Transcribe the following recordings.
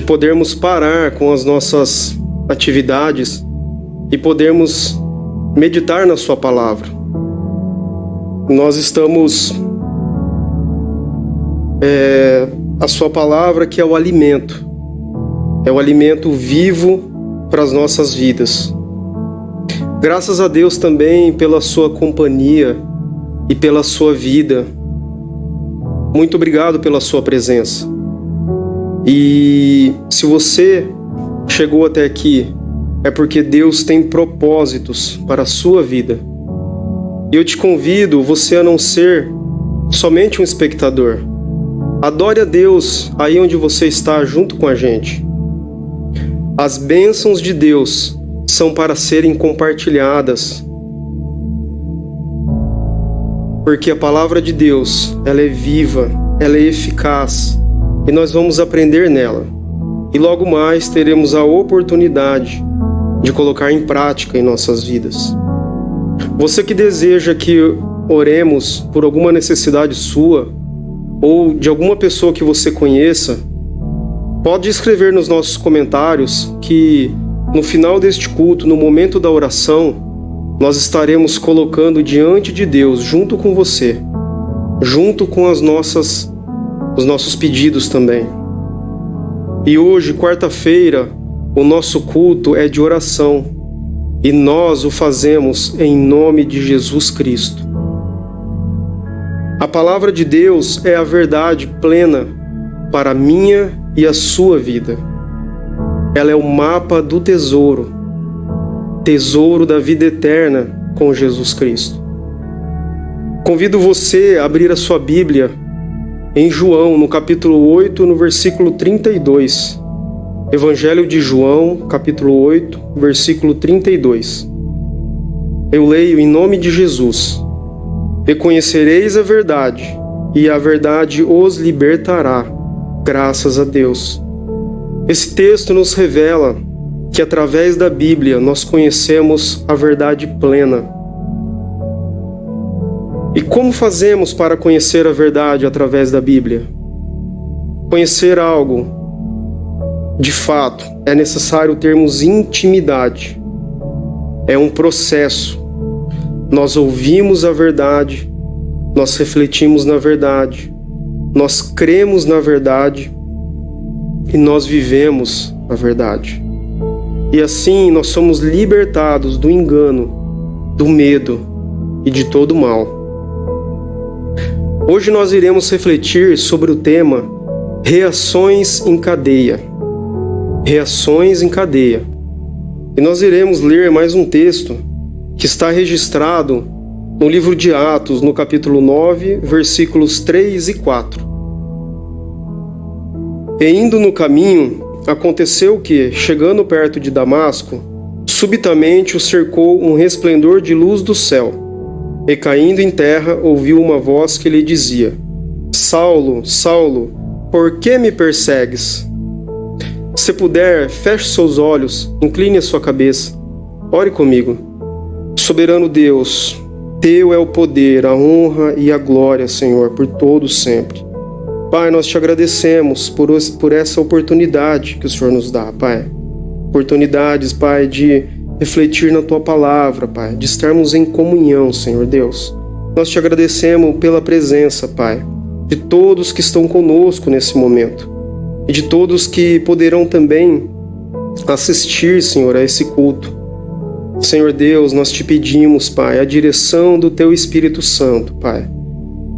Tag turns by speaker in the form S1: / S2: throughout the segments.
S1: podermos parar com as nossas atividades e podermos meditar na sua palavra. Nós estamos... a sua palavra que é o alimento vivo para as nossas vidas. Graças a Deus também pela sua companhia e pela sua vida. Muito obrigado pela sua presença. E se você chegou até aqui, é porque Deus tem propósitos para a sua vida. E eu te convido você a não ser somente um espectador. Adore a Deus aí onde você está junto com a gente. As bênçãos de Deus são para serem compartilhadas. Porque a palavra de Deus, ela é viva, ela é eficaz, e nós vamos aprender nela. E logo mais teremos a oportunidade de colocar em prática em nossas vidas. Você que deseja que oremos por alguma necessidade sua, ou de alguma pessoa que você conheça, pode escrever nos nossos comentários que no final deste culto, no momento da oração, nós estaremos colocando diante de Deus, junto com você, junto com os nossos pedidos também. E hoje, quarta-feira, o nosso culto é de oração, e nós o fazemos em nome de Jesus Cristo. A palavra de Deus é a verdade plena para a minha e a sua vida. Ela é o mapa do tesouro da vida eterna com Jesus Cristo. Convido você a abrir a sua Bíblia em João, no capítulo 8, no versículo 32. Evangelho de João, capítulo 8, versículo 32. Eu leio em nome de Jesus. E conhecereis a verdade, e a verdade os libertará. Graças a Deus. Esse texto nos revela que através da Bíblia nós conhecemos a verdade plena. E como fazemos para conhecer a verdade através da Bíblia? Conhecer algo, de fato, é necessário termos intimidade. É um processo. Nós ouvimos a verdade, nós refletimos na verdade, nós cremos na verdade e nós vivemos a verdade. E assim nós somos libertados do engano, do medo e de todo o mal. Hoje nós iremos refletir sobre o tema Reações em cadeia. Reações em cadeia. E nós iremos ler mais um texto que está registrado no livro de Atos, no capítulo 9, versículos 3 e 4. E indo no caminho, aconteceu que, chegando perto de Damasco, subitamente o cercou um resplendor de luz do céu, e caindo em terra ouviu uma voz que lhe dizia: Saulo, Saulo, por que me persegues? Se puder, feche seus olhos, incline a sua cabeça, ore comigo. Soberano Deus, Teu é o poder, a honra e a glória, Senhor, por todos sempre. Pai, nós te agradecemos por essa oportunidade que o Senhor nos dá, Pai. Oportunidades, Pai, de refletir na Tua palavra, Pai, de estarmos em comunhão, Senhor Deus. Nós te agradecemos pela presença, Pai, de todos que estão conosco nesse momento e de todos que poderão também assistir, Senhor, a esse culto. Senhor Deus, nós te pedimos, Pai, a direção do Teu Espírito Santo, Pai.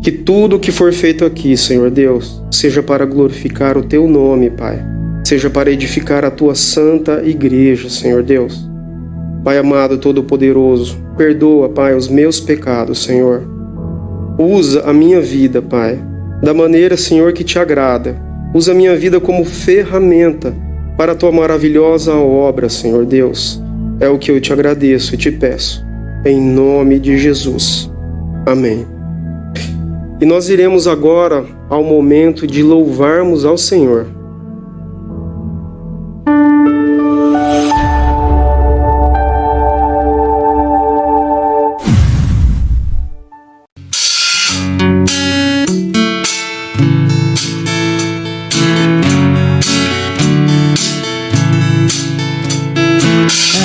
S1: Que tudo que for feito aqui, Senhor Deus, seja para glorificar o Teu nome, Pai. Seja para edificar a Tua santa igreja, Senhor Deus. Pai amado, todo-poderoso, perdoa, Pai, os meus pecados, Senhor. Usa a minha vida, Pai, da maneira, Senhor, que te agrada. Usa a minha vida como ferramenta para a Tua maravilhosa obra, Senhor Deus. É o que eu te agradeço e te peço, em nome de Jesus. Amém. E nós iremos agora ao momento de louvarmos ao Senhor.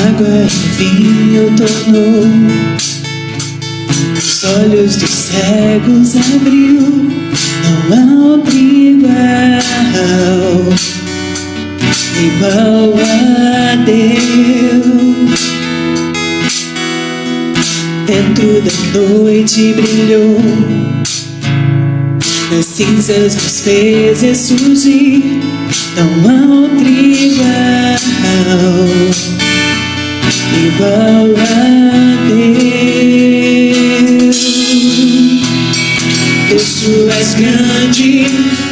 S2: água em vinho tornou, os olhos dos cegos abriu. Não há outro igual a Deus. Dentro da noite brilhou, nas cinzas nos fez ressurgir. Não há outro igual a Deus. Deus, tu és grande,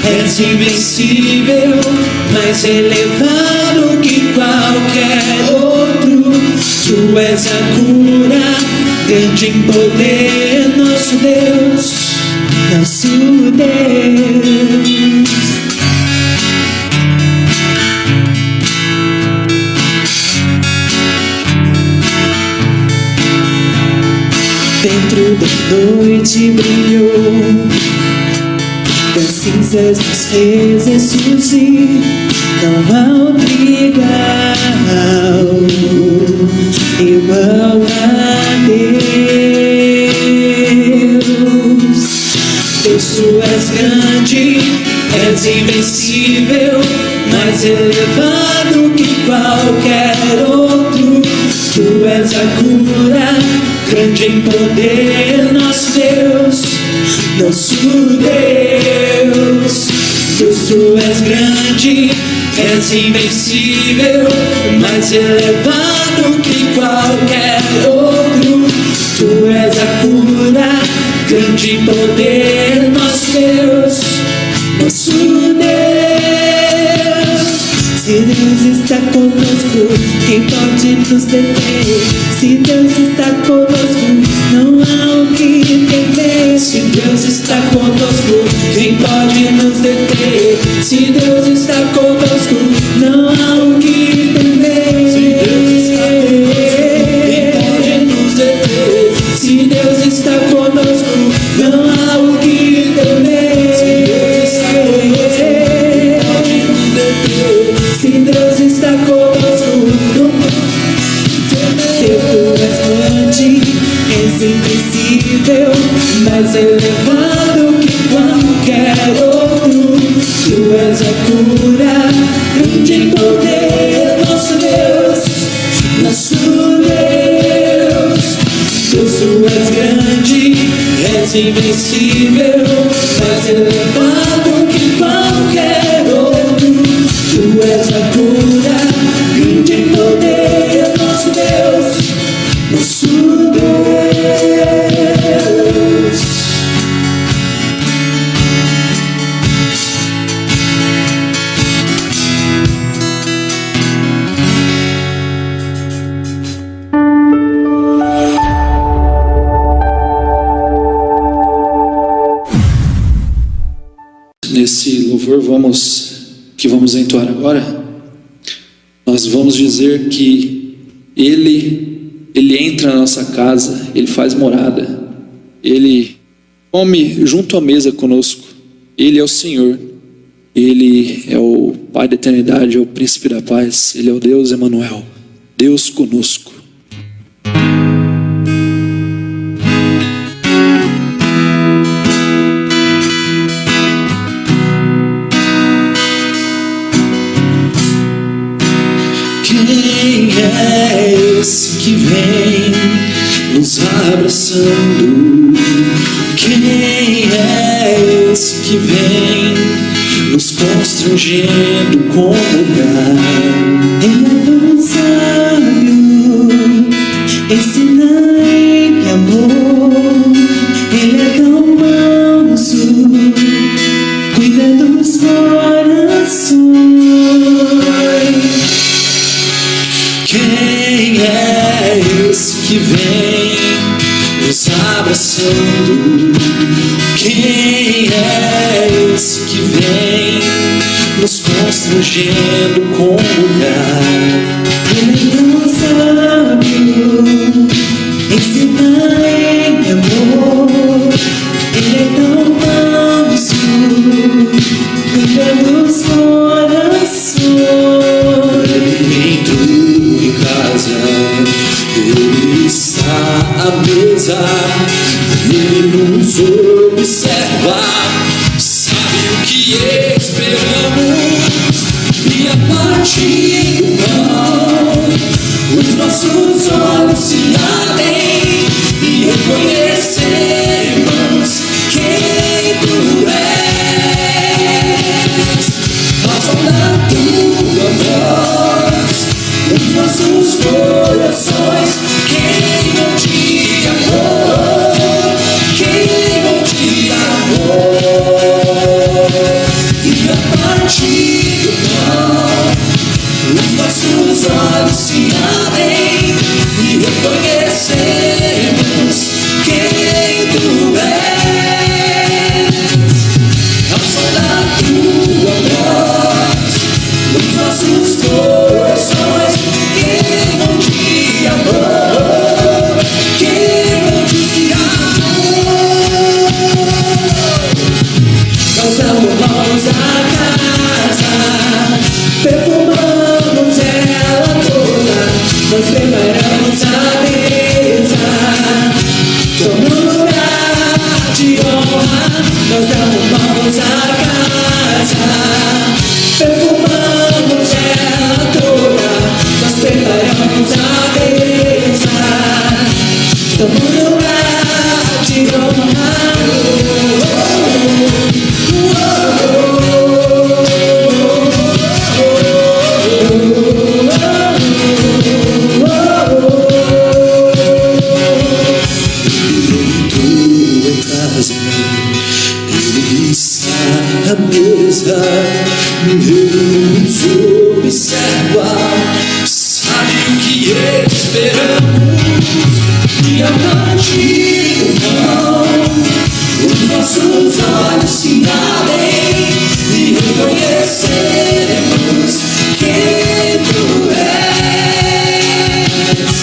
S2: és invencível, mais elevado que qualquer outro. Tu és a cura, grande em poder, nosso Deus, nosso Deus. Dentro da noite brilhou, das cinzas nos fez ressurgir. Não há outro igual a Deus. Deus, tu és grande, és invencível, mais elevado que qualquer outro. Tu és a cura, grande em poder, nosso Deus, nosso Deus. Deus, tu és grande, és invencível, mais elevado que qualquer outro. Tu és a cura, grande em poder, nosso Deus, nosso Deus. Se Deus está conosco, quem pode nos deter? Se Deus está conosco, não há o que temer. Se Deus está conosco, quem pode nos deter? Se Deus está conosco, não há o que temer. Se Deus está conosco, quem pode nos deter? Se Deus está conosco, não há o que temer. Se Deus está conosco, não há o que temer. Deus, tu és grande, és invencível, mais elevado que qualquer outro. Tu és a cura, grande em poder, nosso Deus, nosso Deus. Deus, tu és grande, és invencível, mais elevado que qualquer outro. Tu és a cura, grande em poder, nosso Deus, nosso Deus. Nesse louvor que vamos entoar agora, nós vamos dizer que Ele entra na nossa casa, Ele faz morada, Ele come junto à mesa conosco. Ele é o Senhor, Ele é o Pai da eternidade, é o Príncipe da paz, Ele é o Deus Emanuel, Deus conosco. Quem é esse que vem nos abraçando? Quem é esse que vem nos constrangendo com olhar? Ele é tão sábio, ensina em amor. Ele é tão manso, cuida dos corações. Quem é esse que vem nos abraçando? Quem é esse que vem nos constrangendo com o olhar? Ele é tão sábio, ensina em amor. Ele é tão manso, cuida dos corações. Em tudo e cada casa, Ele está à mesa, Ele nos observa, sabe o que esperamos, e a partir do pão, os nossos olhos se abrem e reconhecemos quem Tu és. Ao som da Tua voz, os nossos corações queimam de amor, queimam de amor. E a partir do pão, os nossos olhos se abrem e reconhecemos quem Tu és. Ao som da Tua voz, os nossos corações queimam de amor, queimam de amor. Nós arrumamos a casa, perfumamos ela toda, nós preparamos a mesa, no lugar de honra. Nós arrumamos a casa, perfumamos ela toda, nós preparamos a mesa, no lugar de honra. Ele está à mesa, Ele nos observa, sabe o que esperamos, e a partir do pão, os nossos olhos se abrem e reconhecemos quem Tu és.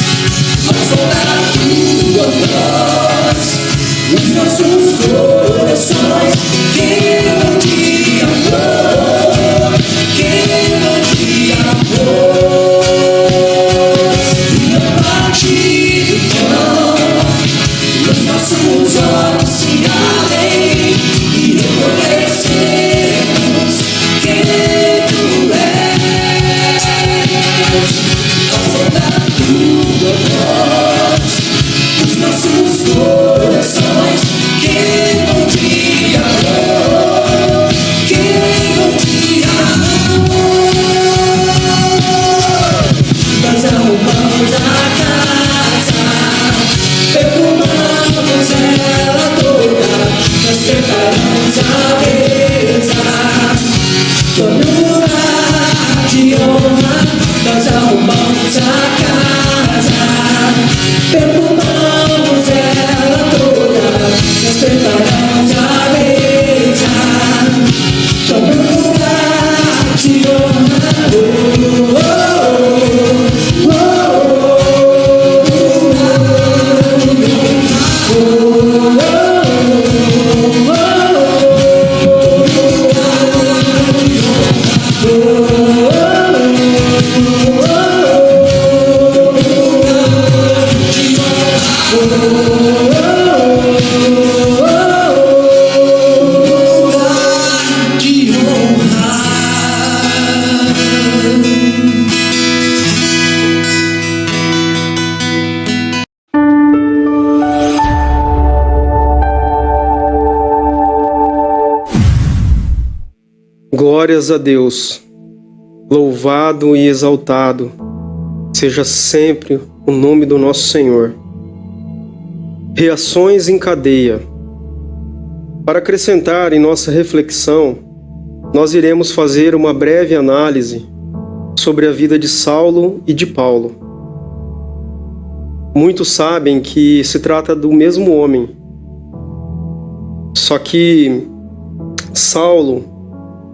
S2: Ao som da Tua voz, os nossos corações queimam de amor, queimam de amor. E a partir do pão, os nossos olhos se abrem e reconhecemos quem Tu és. Ao som da Tua voz, os nossos corações queimam de amor, queimam de amor. Nós arrumamos a casa, perfumamos ela toda, nós preparamos a mesa, no lugar de honra. Nós arrumamos a casa, perfumamos ela toda, nós preparamos a mesa, no lugar de honra.
S1: Glórias a Deus, louvado e exaltado seja sempre o nome do nosso Senhor. Reações em cadeia. Para acrescentar em nossa reflexão, nós iremos fazer uma breve análise sobre a vida de Saulo e de Paulo. Muitos sabem que se trata do mesmo homem, só que Saulo,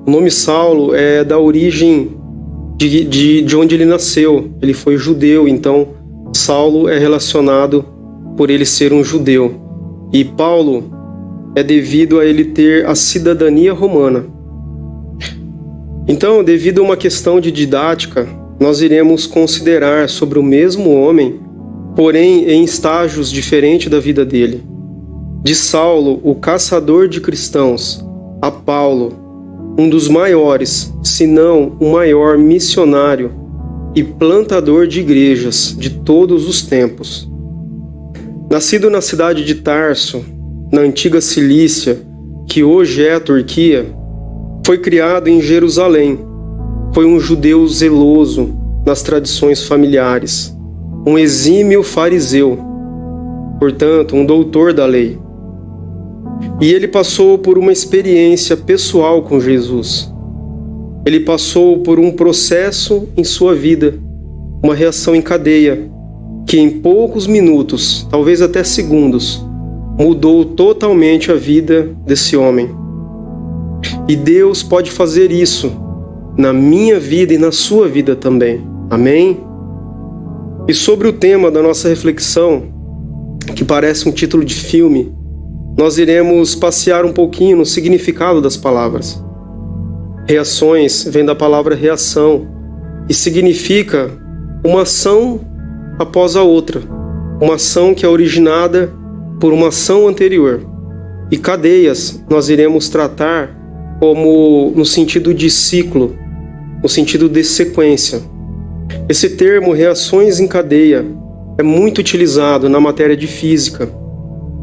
S1: o nome Saulo é da origem de onde ele nasceu. Ele foi judeu, então Saulo é relacionado por ele ser um judeu. E Paulo é devido a ele ter a cidadania romana. Então, devido a uma questão de didática, nós iremos considerar sobre o mesmo homem, porém em estágios diferentes da vida dele. De Saulo, o caçador de cristãos, a Paulo, um dos maiores, se não o maior missionário e plantador de igrejas de todos os tempos. Nascido na cidade de Tarso, na antiga Cilícia, que hoje é a Turquia, foi criado em Jerusalém. Foi um judeu zeloso nas tradições familiares, um exímio fariseu, portanto, um doutor da lei. E ele passou por uma experiência pessoal com Jesus. Ele passou por um processo em sua vida, uma reação em cadeia, que em poucos minutos, talvez até segundos, mudou totalmente a vida desse homem. E Deus pode fazer isso na minha vida e na sua vida também. Amém? E sobre o tema da nossa reflexão, que parece um título de filme, nós iremos passear um pouquinho no significado das palavras. Reações vem da palavra reação e significa uma ação após a outra, uma ação que é originada por uma ação anterior. E cadeias nós iremos tratar como no sentido de ciclo, no sentido de sequência. Esse termo reações em cadeia é muito utilizado na matéria de física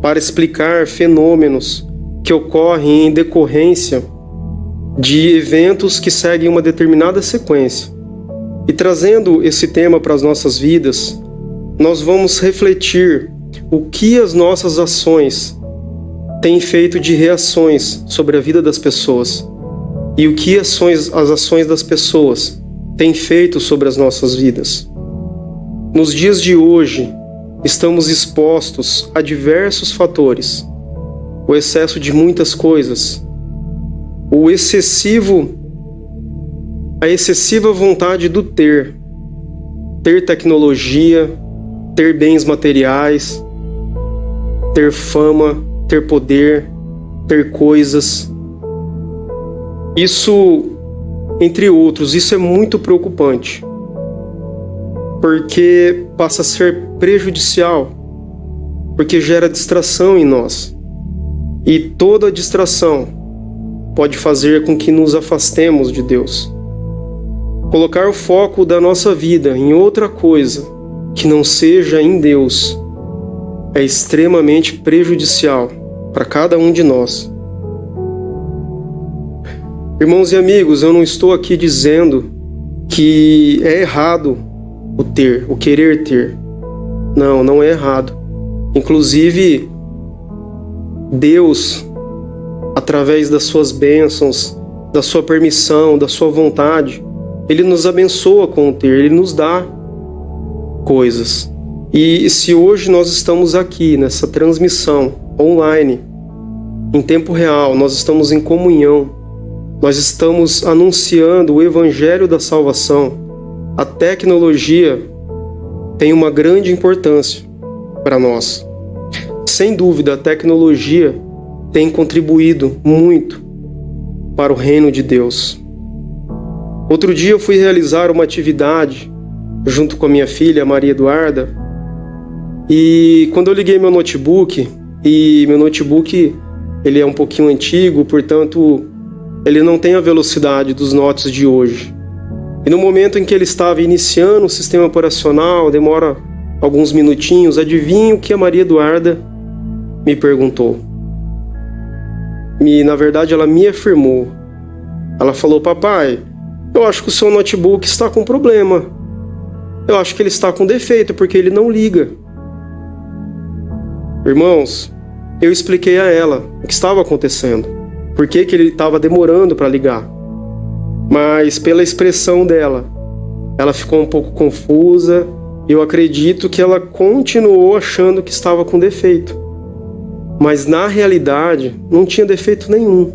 S1: para explicar fenômenos que ocorrem em decorrência de eventos que seguem uma determinada sequência. E trazendo esse tema para as nossas vidas, nós vamos refletir o que as nossas ações têm feito de reações sobre a vida das pessoas e o que as ações das pessoas têm feito sobre as nossas vidas. Nos dias de hoje, estamos expostos a diversos fatores, o excesso de muitas coisas, a excessiva vontade do ter tecnologia, ter bens materiais, ter fama, ter poder, ter coisas. Isso, entre outros, isso é muito preocupante, porque passa a ser prejudicial, porque gera distração em nós. E toda distração pode fazer com que nos afastemos de Deus. Colocar o foco da nossa vida em outra coisa que não seja em Deus é extremamente prejudicial para cada um de nós. Irmãos e amigos, eu não estou aqui dizendo que é errado o querer ter. Não, não é errado. Inclusive, Deus, através das suas bênçãos, da sua permissão, da sua vontade, Ele nos abençoa com o ter, Ele nos dá coisas. E se hoje nós estamos aqui nessa transmissão online, em tempo real, nós estamos em comunhão, nós estamos anunciando o Evangelho da Salvação, a tecnologia tem uma grande importância para nós. Sem dúvida, a tecnologia tem contribuído muito para o reino de Deus. Outro dia eu fui realizar uma atividade junto com a minha filha, Maria Eduarda, e quando eu liguei meu notebook, ele é um pouquinho antigo, portanto, ele não tem a velocidade dos notes de hoje. E no momento em que ele estava iniciando o sistema operacional, demora alguns minutinhos, adivinha o que a Maria Eduarda me perguntou? Na verdade, ela me afirmou. Ela falou: papai, eu acho que o seu notebook está com problema. Eu acho que ele está com defeito, porque ele não liga. Irmãos, eu expliquei a ela o que estava acontecendo, por que ele estava demorando para ligar. Mas pela expressão dela, ela ficou um pouco confusa e eu acredito que ela continuou achando que estava com defeito. Mas na realidade, não tinha defeito nenhum.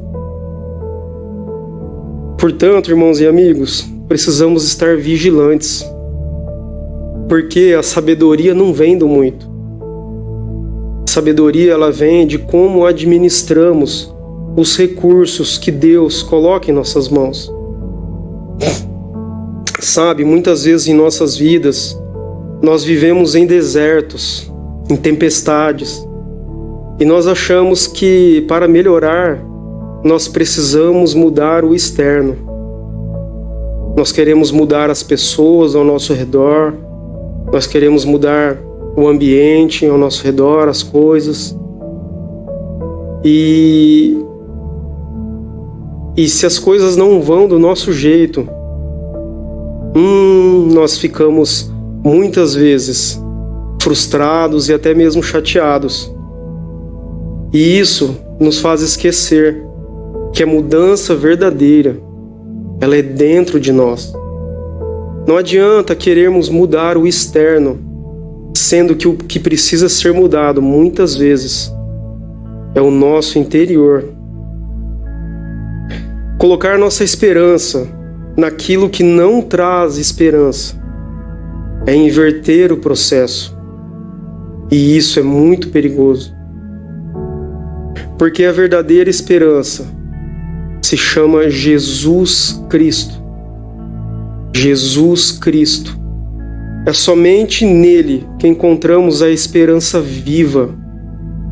S1: Portanto, irmãos e amigos, precisamos estar vigilantes, porque a sabedoria não vem do muito. A sabedoria, ela vem de como administramos os recursos que Deus coloca em nossas mãos. Sabe, muitas vezes em nossas vidas, nós vivemos em desertos, em tempestades, e nós achamos que para melhorar, nós precisamos mudar o externo. Nós queremos mudar as pessoas ao nosso redor, nós queremos mudar o ambiente ao nosso redor, as coisas. E se as coisas não vão do nosso jeito, nós ficamos muitas vezes frustrados e até mesmo chateados. E isso nos faz esquecer que a mudança verdadeira, ela é dentro de nós. Não adianta querermos mudar o externo, sendo que o que precisa ser mudado muitas vezes é o nosso interior. Colocar nossa esperança naquilo que não traz esperança é inverter o processo. E isso é muito perigoso. Porque a verdadeira esperança se chama Jesus Cristo. Jesus Cristo. É somente nele que encontramos a esperança viva,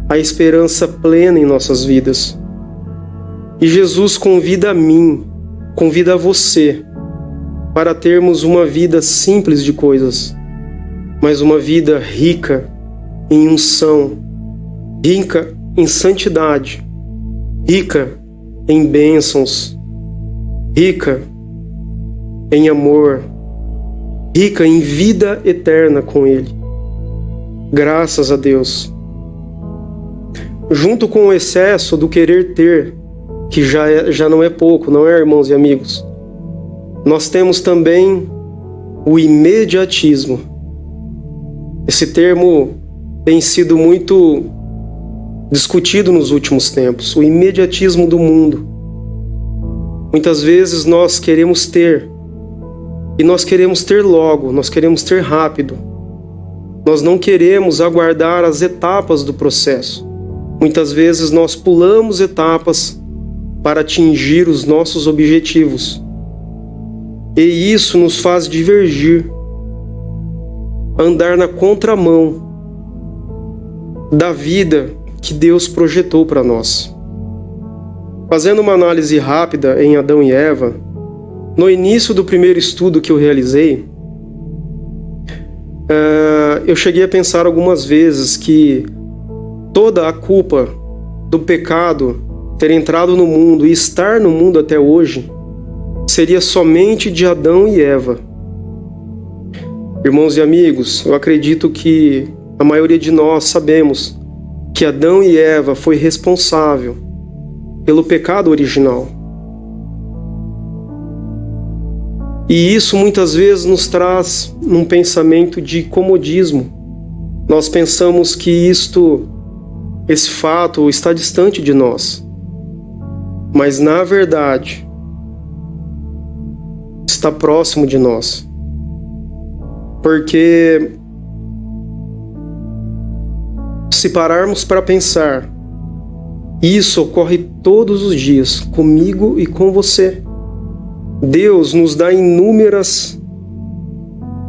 S1: a esperança plena em nossas vidas. E Jesus convida a mim, convida a você, para termos uma vida simples de coisas, mas uma vida rica em unção, rica em santidade, rica em bênçãos, rica em amor, rica em vida eterna com Ele. Graças a Deus. Junto com o excesso do querer ter, que já não é pouco, não é, irmãos e amigos? Nós temos também o imediatismo. Esse termo tem sido muito discutido nos últimos tempos, o imediatismo do mundo. Muitas vezes nós queremos ter, e nós queremos ter logo, nós queremos ter rápido. Nós não queremos aguardar as etapas do processo. Muitas vezes nós pulamos etapas para atingir os nossos objetivos. E isso nos faz divergir, andar na contramão da vida que Deus projetou para nós. Fazendo uma análise rápida em Adão e Eva, no início do primeiro estudo que eu realizei, eu cheguei a pensar algumas vezes que toda a culpa do pecado ter entrado no mundo e estar no mundo até hoje seria somente de Adão e Eva. Irmãos e amigos, eu acredito que a maioria de nós sabemos que Adão e Eva foi responsável pelo pecado original. E isso muitas vezes nos traz um pensamento de comodismo. Nós pensamos que esse fato está distante de nós. Mas na verdade, está próximo de nós. Porque se pararmos para pensar, isso ocorre todos os dias, comigo e com você. Deus nos dá inúmeras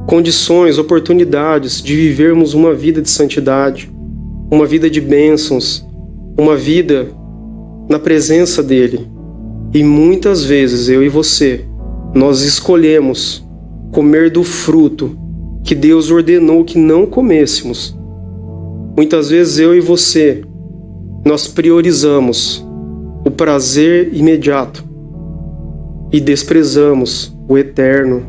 S1: condições, oportunidades de vivermos uma vida de santidade, uma vida de bênçãos, uma vida na presença dEle. E muitas vezes, eu e você, nós escolhemos comer do fruto que Deus ordenou que não comêssemos. Muitas vezes eu e você, nós priorizamos o prazer imediato e desprezamos o eterno.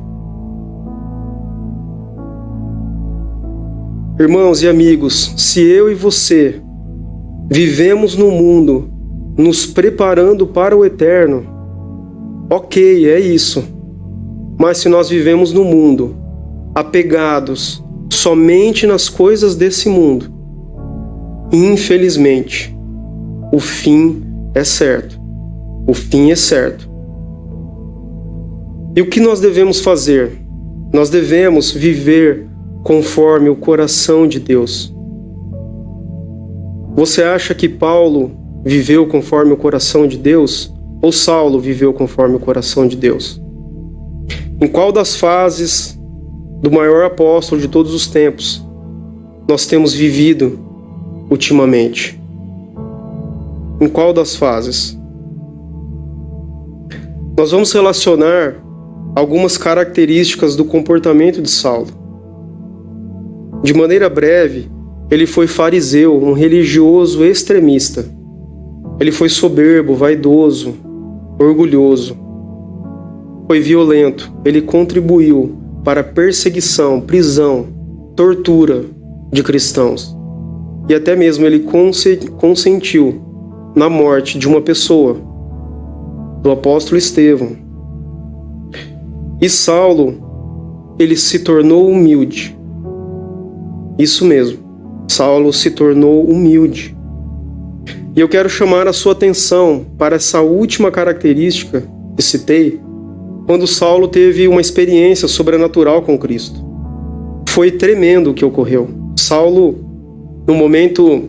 S1: Irmãos e amigos, se eu e você vivemos no mundo nos preparando para o eterno, ok, é isso. Mas se nós vivemos no mundo apegados somente nas coisas desse mundo, infelizmente, o fim é certo. O fim é certo. E o que nós devemos fazer? Nós devemos viver conforme o coração de Deus. Você acha que Paulo viveu conforme o coração de Deus? Ou Saulo viveu conforme o coração de Deus? Em qual das fases do maior apóstolo de todos os tempos nós temos vivido ultimamente? Em qual das fases? Nós vamos relacionar algumas características do comportamento de Saulo. De maneira breve, ele foi fariseu, um religioso extremista. Ele foi soberbo, vaidoso, orgulhoso. Foi violento. Ele contribuiu para a perseguição, prisão, tortura de cristãos. E até mesmo ele consentiu na morte de uma pessoa, do apóstolo Estevão. E Saulo, ele se tornou humilde. Isso mesmo, Saulo se tornou humilde. E eu quero chamar a sua atenção para essa última característica que citei, quando Saulo teve uma experiência sobrenatural com Cristo. Foi tremendo o que ocorreu. Saulo, no momento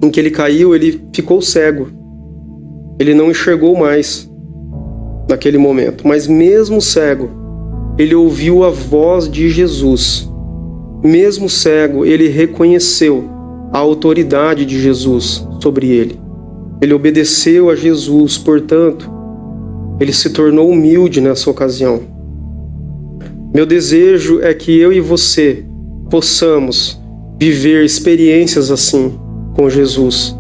S1: em que ele caiu, ele ficou cego. Ele não enxergou mais naquele momento. Mas mesmo cego, ele ouviu a voz de Jesus. Mesmo cego, ele reconheceu a autoridade de Jesus sobre ele. Ele obedeceu a Jesus, portanto, ele se tornou humilde nessa ocasião. Meu desejo é que eu e você possamos viver experiências assim com Jesus.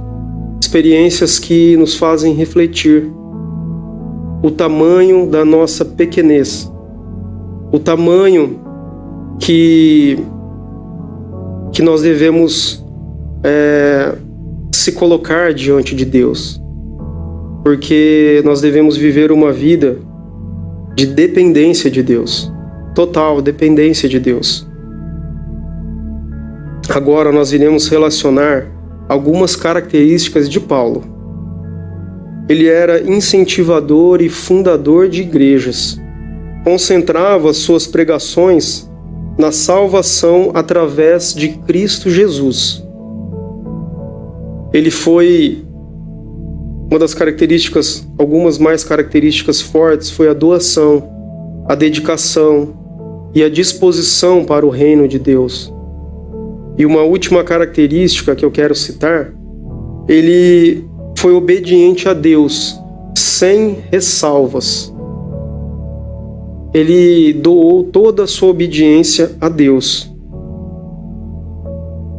S1: Experiências que nos fazem refletir o tamanho da nossa pequenez, o tamanho que nós devemos se colocar diante de Deus, porque nós devemos viver uma vida de dependência de Deus, total dependência de Deus. Agora nós iremos relacionar algumas características de Paulo. Ele era incentivador e fundador de igrejas. Concentrava suas pregações na salvação através de Cristo Jesus. Ele foi uma das características, algumas mais características fortes, foi a doação, a dedicação e a disposição para o reino de Deus. E uma última característica que eu quero citar, ele foi obediente a Deus, sem ressalvas. Ele doou toda a sua obediência a Deus.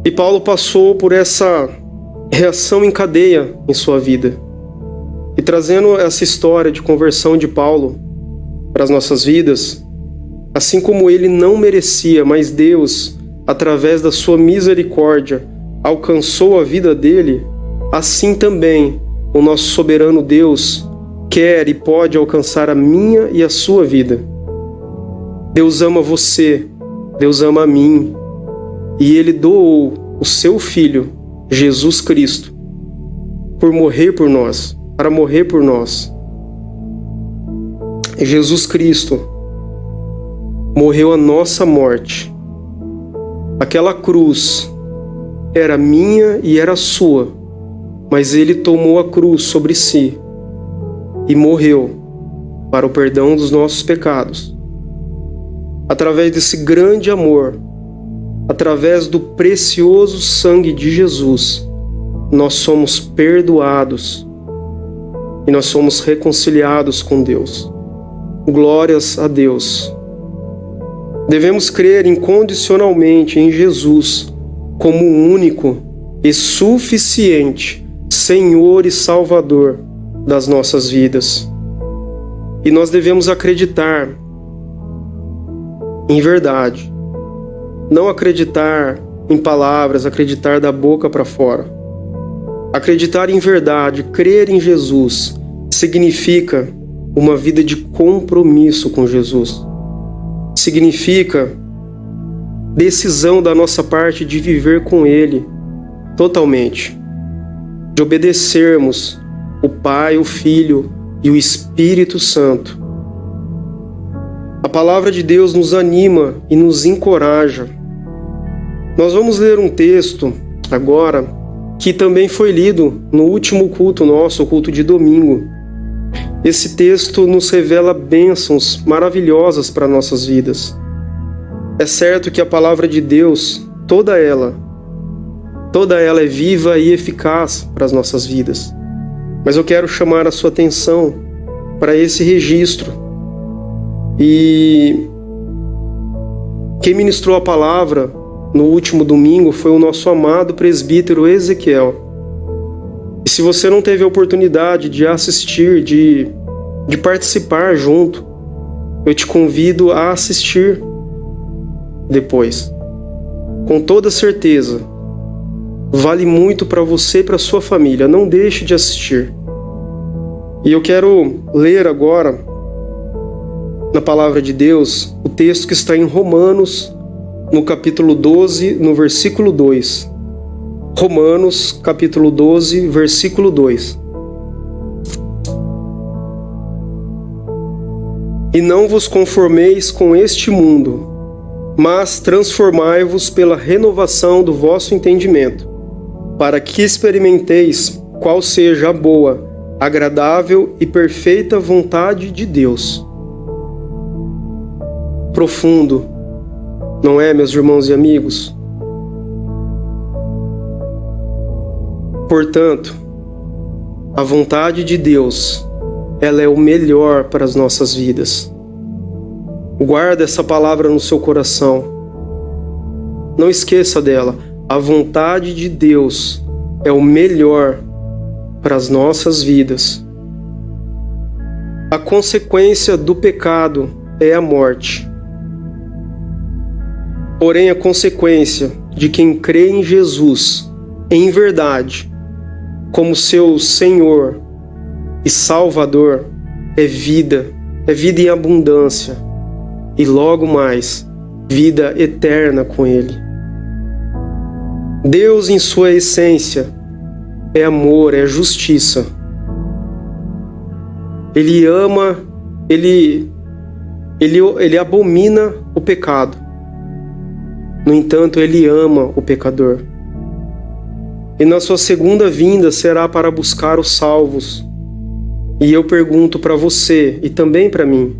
S1: E Paulo passou por essa reação em cadeia em sua vida. E trazendo essa história de conversão de Paulo para as nossas vidas, assim como ele não merecia, mas Deus, através da sua misericórdia, alcançou a vida dele, assim também o nosso soberano Deus quer e pode alcançar a minha e a sua vida. Deus ama você, Deus ama a mim, e Ele doou o seu Filho, Jesus Cristo, por morrer por nós, para morrer por nós. Jesus Cristo morreu a nossa morte. Aquela cruz era minha e era sua, mas Ele tomou a cruz sobre si e morreu para o perdão dos nossos pecados. Através desse grande amor, através do precioso sangue de Jesus, nós somos perdoados e nós somos reconciliados com Deus. Glórias a Deus. Devemos crer incondicionalmente em Jesus como o único e suficiente Senhor e Salvador das nossas vidas. E nós devemos acreditar em verdade. Não acreditar em palavras, acreditar da boca para fora. Acreditar em verdade, crer em Jesus, significa uma vida de compromisso com Jesus. Significa decisão da nossa parte de viver com Ele totalmente. De obedecermos o Pai, o Filho e o Espírito Santo. A palavra de Deus nos anima e nos encoraja. Nós vamos ler um texto agora que também foi lido no último culto nosso, o culto de domingo. Esse texto nos revela bênçãos maravilhosas para nossas vidas. É certo que a palavra de Deus, toda ela é viva e eficaz para as nossas vidas. Mas eu quero chamar a sua atenção para esse registro. E quem ministrou a palavra no último domingo foi o nosso amado presbítero Ezequiel. E se você não teve a oportunidade de assistir, de participar junto, eu te convido a assistir depois. Com toda certeza, vale muito para você e para sua família. Não deixe de assistir. E eu quero ler agora, na palavra de Deus, o texto que está em Romanos, no capítulo 12, no versículo 2. Romanos, capítulo 12, versículo 2. E não vos conformeis com este mundo, mas transformai-vos pela renovação do vosso entendimento, para que experimenteis qual seja a boa, agradável e perfeita vontade de Deus. Profundo, não é, meus irmãos e amigos? Portanto, a vontade de Deus, ela é o melhor para as nossas vidas. Guarda essa palavra no seu coração. Não esqueça dela. A vontade de Deus é o melhor para as nossas vidas. A consequência do pecado é a morte. Porém, a consequência de quem crê em Jesus, em verdade, como seu Senhor e Salvador, é vida em abundância e logo mais, vida eterna com Ele. Deus, em sua essência, é amor, é justiça. Ele ama, Ele abomina o pecado. No entanto, Ele ama o pecador. E na sua segunda vinda será para buscar os salvos. E eu pergunto para você e também para mim: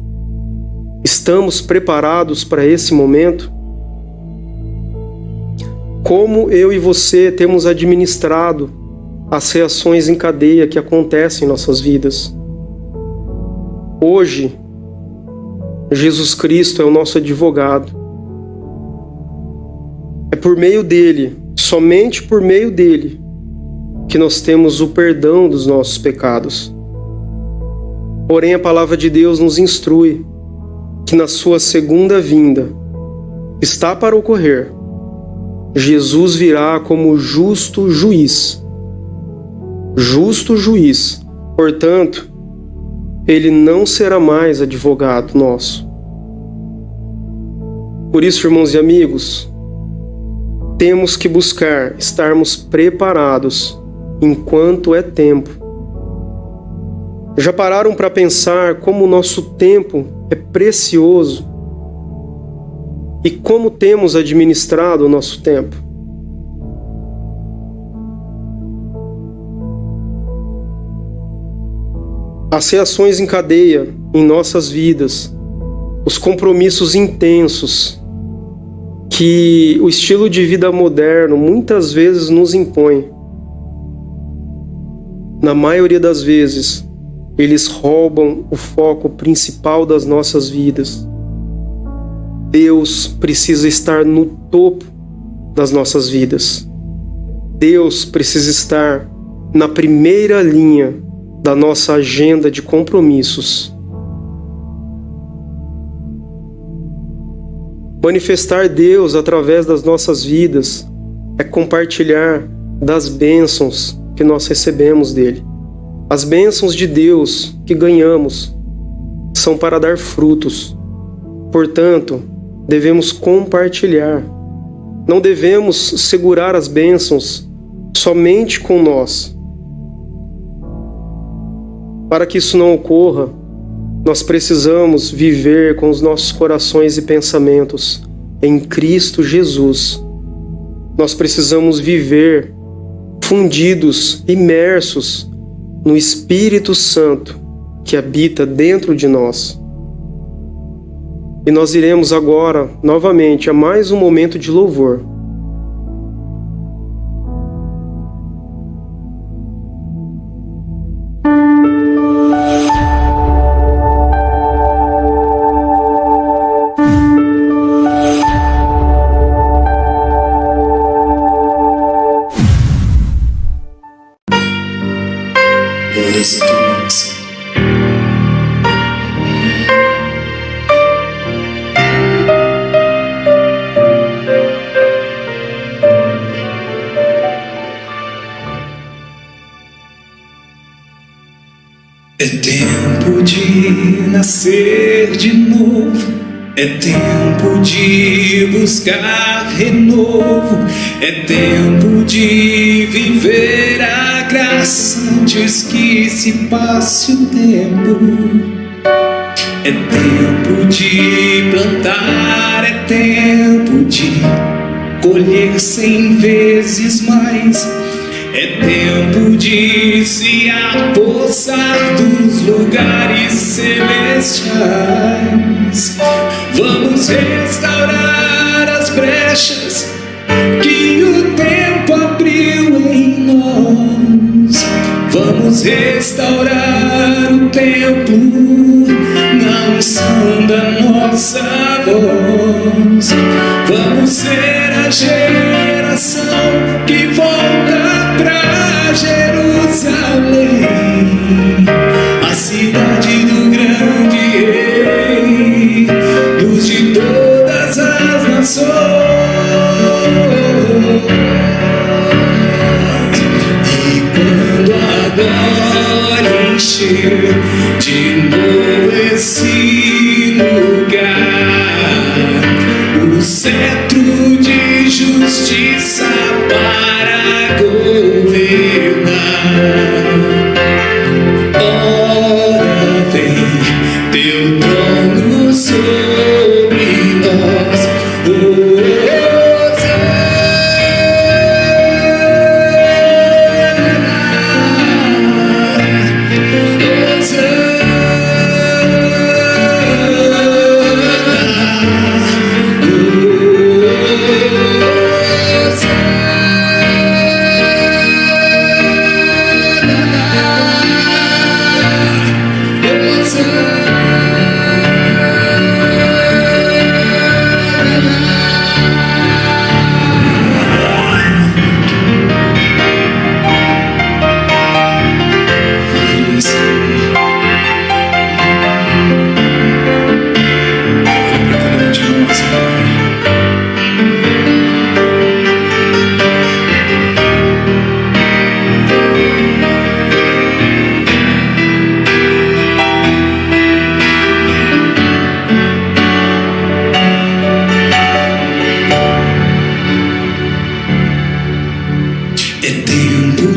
S1: estamos preparados para esse momento? Como eu e você temos administrado as reações em cadeia que acontecem em nossas vidas? Hoje, Jesus Cristo é o nosso advogado. É por meio dele, somente por meio dele, que nós temos o perdão dos nossos pecados. Porém, a palavra de Deus nos instrui que na sua segunda vinda está para ocorrer. Jesus virá como justo juiz. Justo juiz. Portanto, ele não será mais advogado nosso. Por isso, irmãos e amigos, temos que buscar estarmos preparados enquanto é tempo. Já pararam para pensar como o nosso tempo é precioso? E como temos administrado o nosso tempo? As reações em cadeia em nossas vidas, os compromissos intensos que o estilo de vida moderno muitas vezes nos impõe, na maioria das vezes, eles roubam o foco principal das nossas vidas. Deus precisa estar no topo das nossas vidas. Deus precisa estar na primeira linha da nossa agenda de compromissos. Manifestar Deus através das nossas vidas é compartilhar das bênçãos que nós recebemos dele. As bênçãos de Deus que ganhamos são para dar frutos. Portanto, devemos compartilhar. Não devemos segurar as bênçãos somente com nós. Para que isso não ocorra, nós precisamos viver com os nossos corações e pensamentos em Cristo Jesus. Nós precisamos viver fundidos, imersos no Espírito Santo, que habita dentro de nós. E nós iremos agora, novamente, a mais um momento de louvor.
S2: Glórias a teu nome, Senhor. É tempo de nascer de novo, é tempo de buscar renovo, é tempo de viver a graça antes que se passe o tempo. É tempo de plantar, é tempo de colher 100 vezes mais. É tempo de se apossar dos lugares celestiais. Vamos restaurar as brechas que o tempo abriu em nós. Vamos restaurar o templo na unção da nossa voz. Vamos ser a geração que volta pra Jerusalém, a cidade do grande rei, luz de todas as nações. E quando a glória encher de novo esse lugar, o cetro de justiça para governar. Ora vem teu trono sobre nós,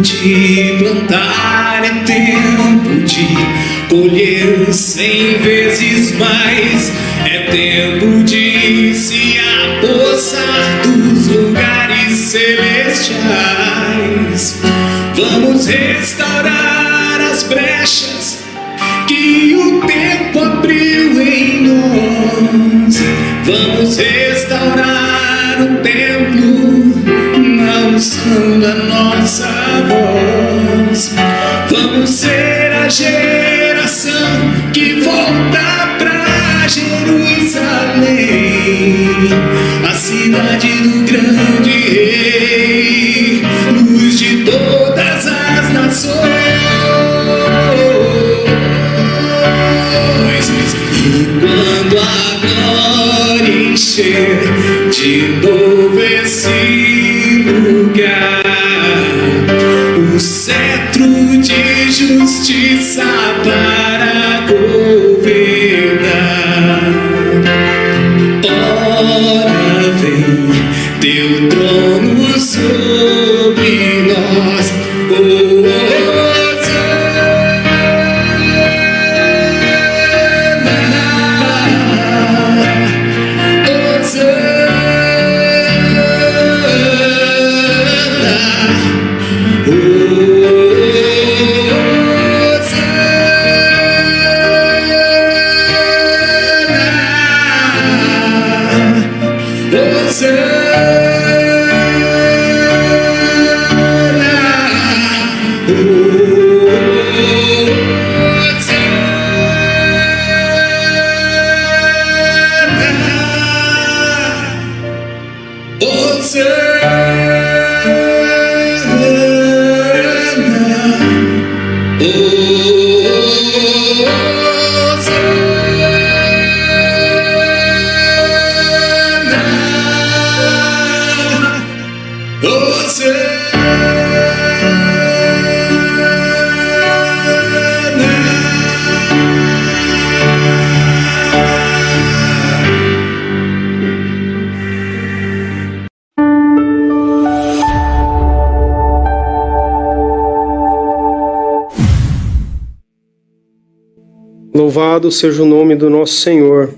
S2: de plantar, é tempo de colher 100 vezes mais. É tempo de se apossar dos lugares celestiais. Vamos restaurar as brechas que o tempo abriu em nós. Vamos restaurar o templo na unção da nossa voz. Vamos ser a geração que volta pra Jerusalém, a cidade do grande rei, luz de todas as nações. E quando a glória encher de novo esse lugar, o cetro de justiça para governar. Ora vem teu trono sobre nós,
S1: Louvado seja o nome do nosso Senhor.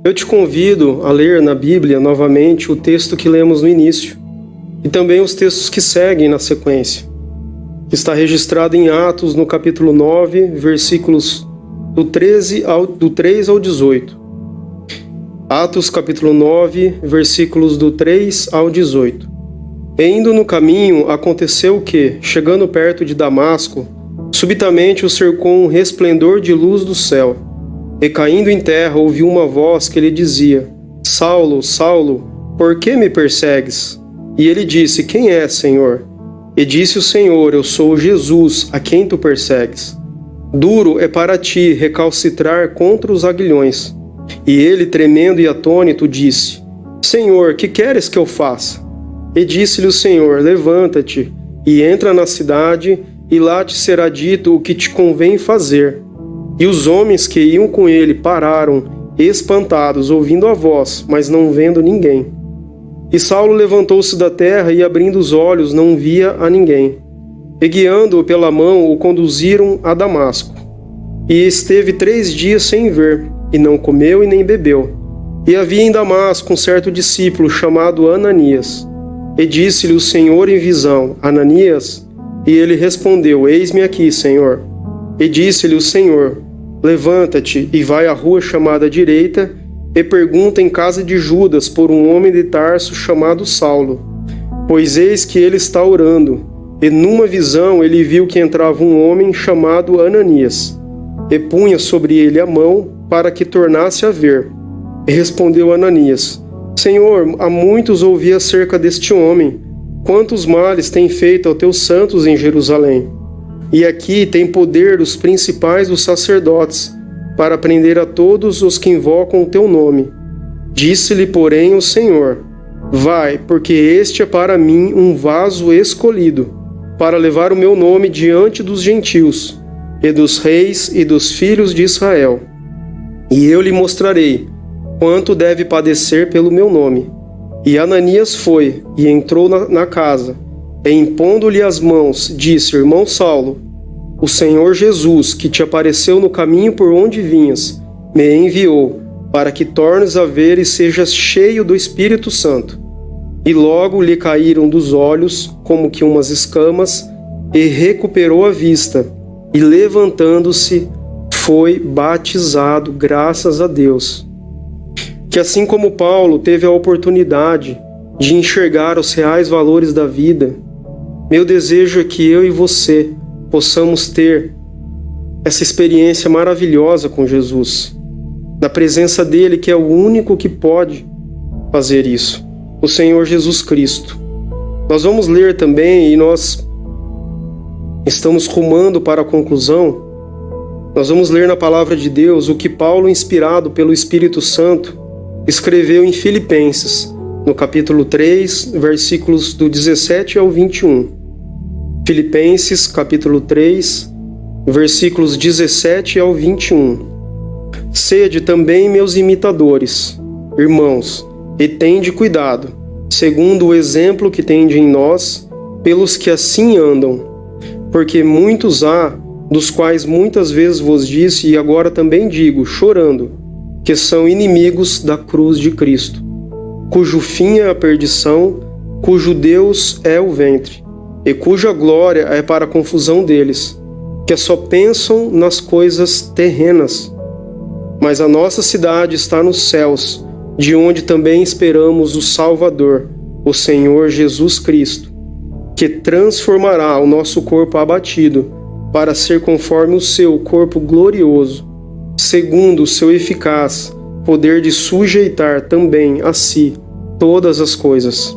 S1: Eu te convido a ler na Bíblia novamente o texto que lemos no início e também os textos que seguem na sequência. Está registrado em Atos, no capítulo 9, versículos do 3 ao 18. Atos, capítulo 9, versículos do 3 ao 18. E indo no caminho, aconteceu que, chegando perto de Damasco, subitamente o cercou um resplendor de luz do céu. E caindo em terra, ouviu uma voz que lhe dizia: Saulo, Saulo, por que me persegues? E ele disse: Quem é, Senhor? E disse o Senhor: Eu sou Jesus, a quem tu persegues. Duro é para ti recalcitrar contra os aguilhões. E ele, tremendo e atônito, disse: Senhor, que queres que eu faça? E disse-lhe o Senhor: Levanta-te e entra na cidade, e lá te será dito o que te convém fazer. E os homens que iam com ele pararam, espantados, ouvindo a voz, mas não vendo ninguém. E Saulo levantou-se da terra e, abrindo os olhos, não via a ninguém. E guiando-o pela mão, o conduziram a Damasco. E esteve 3 dias sem ver, e não comeu e nem bebeu. E havia em Damasco um certo discípulo chamado Ananias. E disse-lhe o Senhor em visão: Ananias? E ele respondeu: Eis-me aqui, Senhor. E disse-lhe o Senhor: Levanta-te e vai à rua chamada Direita, e pergunta em casa de Judas por um homem de Tarso chamado Saulo. Pois eis que ele está orando, e numa visão ele viu que entrava um homem chamado Ananias, e punha sobre ele a mão para que tornasse a ver. E respondeu Ananias: Senhor, há muitos ouvi acerca deste homem, quantos males tem feito aos teus santos em Jerusalém. E aqui tem poder dos principais dos sacerdotes, para prender a todos os que invocam o teu nome. Disse-lhe, porém, o Senhor: Vai, porque este é para mim um vaso escolhido, para levar o meu nome diante dos gentios, e dos reis e dos filhos de Israel. E eu lhe mostrarei quanto deve padecer pelo meu nome. E Ananias foi, e entrou na casa, e impondo-lhe as mãos, disse: Irmão Saulo, o Senhor Jesus, que te apareceu no caminho por onde vinhas, me enviou, para que tornes a ver e sejas cheio do Espírito Santo. E logo lhe caíram dos olhos, como que umas escamas, e recuperou a vista, e levantando-se, foi batizado, graças a Deus. Que assim como Paulo teve a oportunidade de enxergar os reais valores da vida, meu desejo é que eu e você possamos ter essa experiência maravilhosa com Jesus, na presença dele, que é o único que pode fazer isso, o Senhor Jesus Cristo. Nós vamos ler também, e nós estamos rumando para a conclusão, nós vamos ler na Palavra de Deus o que Paulo, inspirado pelo Espírito Santo, escreveu em Filipenses, no capítulo 3, versículos do 17 ao 21. Filipenses, capítulo 3, versículos 17 ao 21. Sede também meus imitadores, irmãos, e tende cuidado, segundo o exemplo que tende em nós, pelos que assim andam. Porque muitos há, dos quais muitas vezes vos disse, e agora também digo, chorando, que são inimigos da cruz de Cristo, cujo fim é a perdição, cujo Deus é o ventre, e cuja glória é para a confusão deles, que só pensam nas coisas terrenas. Mas a nossa cidade está nos céus, de onde também esperamos o Salvador, o Senhor Jesus Cristo, que transformará o nosso corpo abatido para ser conforme o seu corpo glorioso, segundo o seu eficaz poder de sujeitar também a si todas as coisas.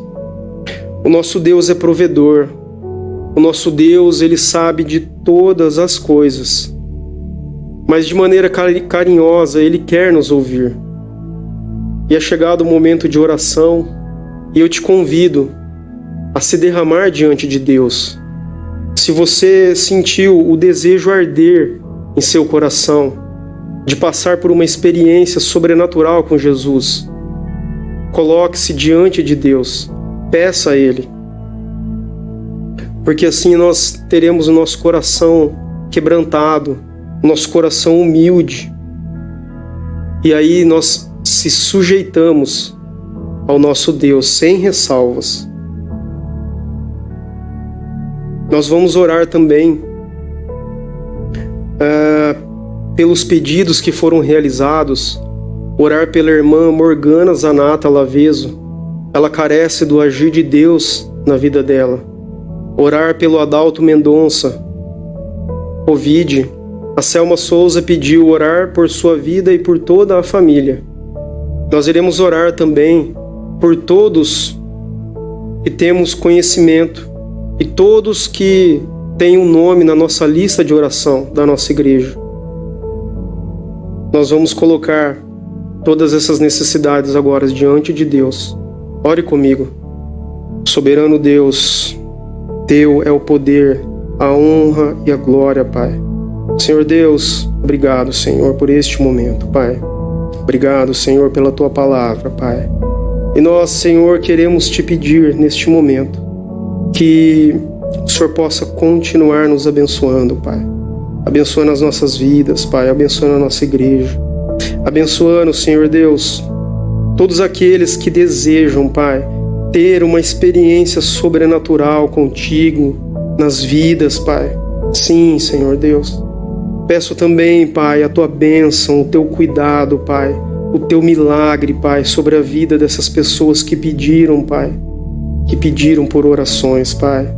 S1: O nosso Deus é provedor. O nosso Deus, Ele sabe de todas as coisas. Mas de maneira carinhosa, Ele quer nos ouvir. E é chegado o momento de oração, e eu te convido a se derramar diante de Deus. Se você sentiu o desejo arder em seu coração de passar por uma experiência sobrenatural com Jesus, coloque-se diante de Deus, peça a Ele, porque assim nós teremos o nosso coração quebrantado, o nosso coração humilde, e aí nós se sujeitamos ao nosso Deus sem ressalvas. Nós vamos orar também pelos pedidos que foram realizados, orar pela irmã Morgana Zanata Laveso, ela carece do agir de Deus na vida dela. Orar pelo Adalto Mendonça, Covid. A Selma Souza pediu orar por sua vida e por toda a família. Nós iremos orar também por todos que temos conhecimento e todos que têm um nome na nossa lista de oração da nossa igreja. Nós vamos colocar todas essas necessidades agora diante de Deus. Ore comigo. Soberano Deus, Teu é o poder, a honra e a glória, Pai. Senhor Deus, obrigado, Senhor, por este momento, Pai. Obrigado, Senhor, pela Tua palavra, Pai. E nós, Senhor, queremos Te pedir neste momento que o Senhor possa continuar nos abençoando, Pai. Abençoando as nossas vidas, Pai. Abençoando a nossa igreja. Abençoando, Senhor Deus, todos aqueles que desejam, Pai, ter uma experiência sobrenatural contigo nas vidas, Pai. Sim, Senhor Deus. Peço também, Pai, a Tua bênção, o Teu cuidado, Pai, o Teu milagre, Pai, sobre a vida dessas pessoas que pediram, Pai, que pediram por orações, Pai.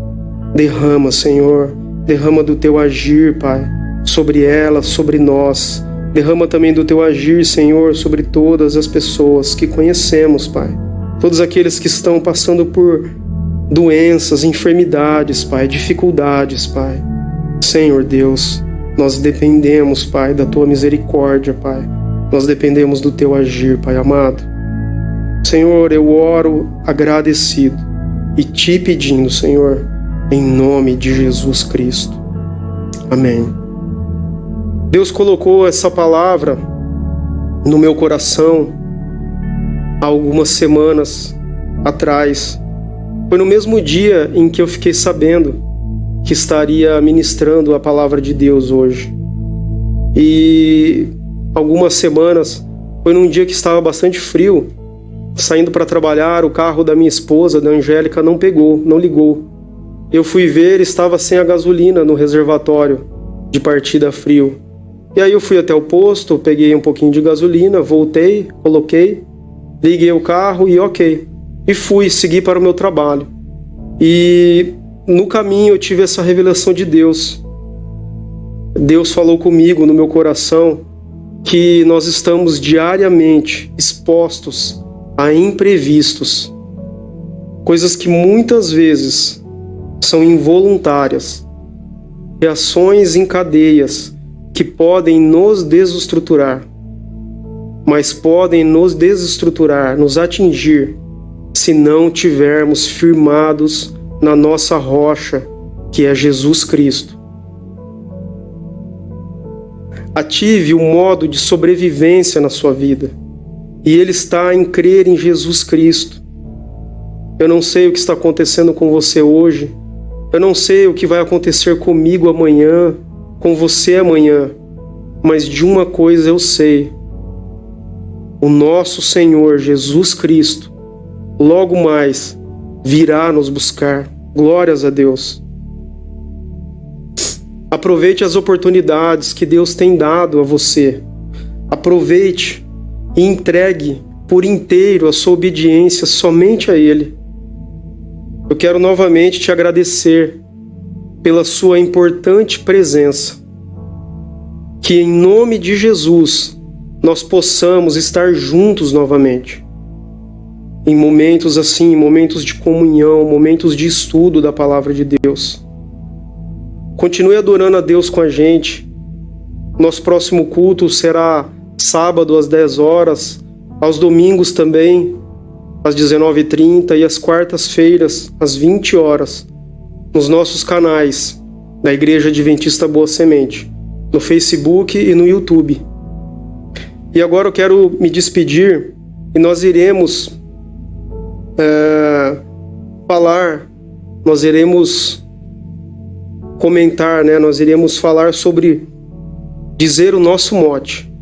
S1: Derrama, Senhor, derrama do Teu agir, Pai, sobre elas, sobre nós. Derrama também do Teu agir, Senhor, sobre todas as pessoas que conhecemos, Pai. Todos aqueles que estão passando por doenças, enfermidades, Pai, dificuldades, Pai. Senhor Deus, nós dependemos, Pai, da Tua misericórdia, Pai. Nós dependemos do Teu agir, Pai amado. Senhor, eu oro agradecido e Te pedindo, Senhor, em nome de Jesus Cristo. Amém. Deus colocou essa palavra no meu coração há algumas semanas atrás. Foi no mesmo dia em que eu fiquei sabendo que estaria ministrando a palavra de Deus hoje. E algumas semanas, foi num dia que estava bastante frio, saindo para trabalhar, o carro da minha esposa, da Angélica, não pegou, não ligou. Eu fui ver, estava sem a gasolina no reservatório de partida frio. E aí eu fui até o posto, peguei um pouquinho de gasolina, voltei, coloquei, liguei o carro e ok. E fui, segui para o meu trabalho. E no caminho eu tive essa revelação de Deus. Deus falou comigo no meu coração que nós estamos diariamente expostos a imprevistos. Coisas que muitas vezes são involuntárias. Reações em cadeias que podem nos desestruturar, mas podem nos desestruturar, nos atingir, se não tivermos firmados na nossa rocha, que é Jesus Cristo. Ative um modo de sobrevivência na sua vida, e ele está em crer em Jesus Cristo. Eu não sei o que está acontecendo com você hoje, eu não sei o que vai acontecer comigo amanhã, com você amanhã, mas de uma coisa eu sei: o nosso Senhor Jesus Cristo logo mais virá nos buscar. Glórias a Deus. Aproveite as oportunidades que Deus tem dado a você. Aproveite e entregue por inteiro a sua obediência somente a Ele. Eu quero novamente te agradecer pela sua importante presença. Que em nome de Jesus nós possamos estar juntos novamente. Em momentos assim, momentos de comunhão, momentos de estudo da Palavra de Deus. Continue adorando a Deus com a gente. Nosso próximo culto será sábado às 10 horas, aos domingos também, às 19h30 e às quartas-feiras, às 20 horas, nos nossos canais da Igreja Adventista Boa Semente, no Facebook e no YouTube. E agora eu quero me despedir e nós iremos nós iremos comentar, nós iremos falar sobre dizer o nosso mote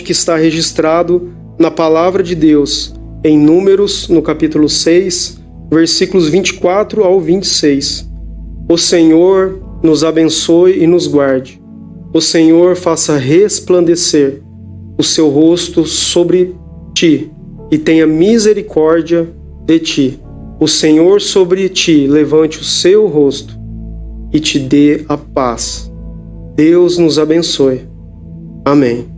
S1: que está registrado na Palavra de Deus, em Números, no capítulo 6, versículos 24 ao 26. O Senhor nos abençoe e nos guarde. O Senhor faça resplandecer o seu rosto sobre ti e tenha misericórdia de ti. O Senhor sobre ti levante o seu rosto e te dê a paz. Deus nos abençoe. Amém.